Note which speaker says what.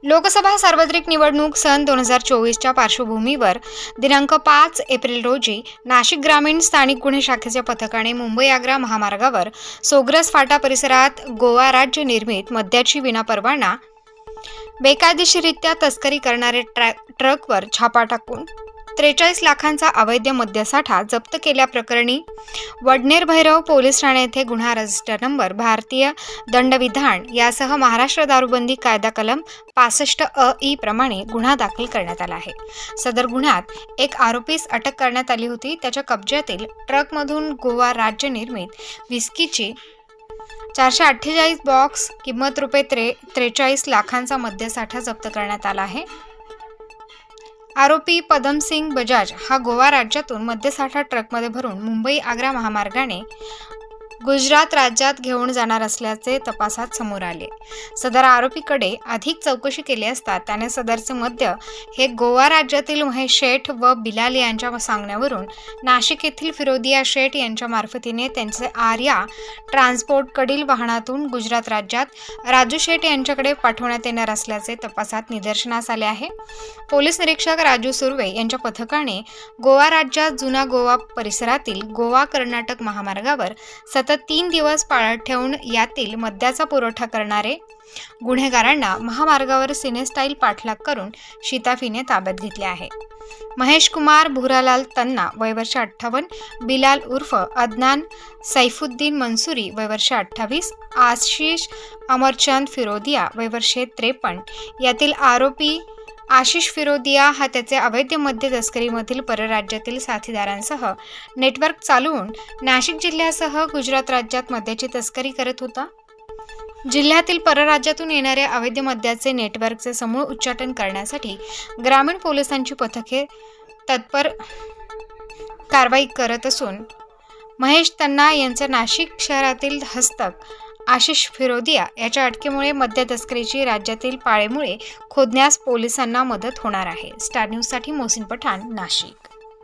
Speaker 1: लोकसभा सार्वत्रिक निवडणूक सन 2024च्या पार्श्वभूमीवर दिनांक 5 एप्रिल रोजी नाशिक ग्रामीण स्थानिक गुन्हे शाखेच्या पथकाने मुंबई-आग्रा महामार्गावर सोग्रस फाटा परिसरात गोवा राज्य निर्मित मद्याची विनापरवाना बेकायदेशीररित्या तस्करी करणारे ट्रकवर छापा टाकून 43 लाखांचा अवैध मद्यसाठा जप्त केल्याप्रकरणी वडनेर भैरव पोलीस ठाणे येथे गुन्हा रजिस्टर नंबर भारतीय दंडविधान यासह महाराष्ट्र दारूबंदी कायदा कलम 65 प्रमाणे गुन्हा दाखल करण्यात आला आहे। सदर गुन्ह्यात एक आरोपीस अटक करण्यात आली होती। त्याच्या कब्जातील ट्रकमधून गोवा राज्य निर्मित विस्कीची 448 बॉक्स किंमत रुपये 43 लाखांचा मद्यसाठा जप्त करण्यात आला आहे। आरोपी पदमसिंग बजाज हा गोवा राज्यातून मद्यसाठा ट्रकमध्ये भरून मुंबई-आग्रा महामार्गाने गुजरात राज्यात घेऊन जाणार असल्याचे तपासात समोर आले। सदर आरोपीकडे अधिक चौकशी केली असता त्याने सदरचे मद्य हे गोवा राज्यातील महेश शेठ व बिलाल यांच्या सांगण्यावरून नाशिक येथील फिरोदिया शेठ यांच्या मार्फतीने त्यांचे आर्या ट्रान्सपोर्टकडील वाहनातून गुजरात राज्यात राजू शेठ यांच्याकडे पाठवण्यात येणार असल्याचे तपासात निदर्शनास आले आहे। पोलीस निरीक्षक राजू सुर्वे यांच्या पथकाने गोवा राज्यात जुना गोवा परिसरातील गोवा कर्नाटक महामार्गावर सतत 3 दिवस पाळत ठेवून यातील मद्याचा पुरवठा करणारे गुन्हेगारांना महामार्गावर सिनेस्टाईल पाठलाग करून शिताफीने ताब्यात घेतले आहे। महेश कुमार भुरालाल तन्ना वय वर्ष 58, बिलाल उर्फ अदनान सैफुद्दीन मंसूरी वय वर्ष 28, आशिष अमरचंद फिरोदिया वय वर्ष 53 यातील आरोपी आशिष फिरोदिया हा त्याचे अवैध मद्य तस्करीमधील परराज्यातील साथीदारांसह नेटवर्क चालवून नाशिक जिल्ह्यासह गुजरात राज्यात मद्याची तस्करी करत होता। जिल्ह्यातील परराज्यातून येणाऱ्या अवैध मद्याचे नेटवर्कचे समूळ उच्चाटन करण्यासाठी ग्रामीण पोलिसांची पथके तत्पर कारवाई करत असून महेश तन्ना यांचे नाशिक शहरातील हस्तक आशिष फिरोदिया याच्या अटकेमुळे मद्य तस्करीची राज्यातील पाळेमुळे खोदण्यास पोलिसांना मदत होणार आहे। स्टार न्यूजसाठी मोहसिन पठाण, नाशिक।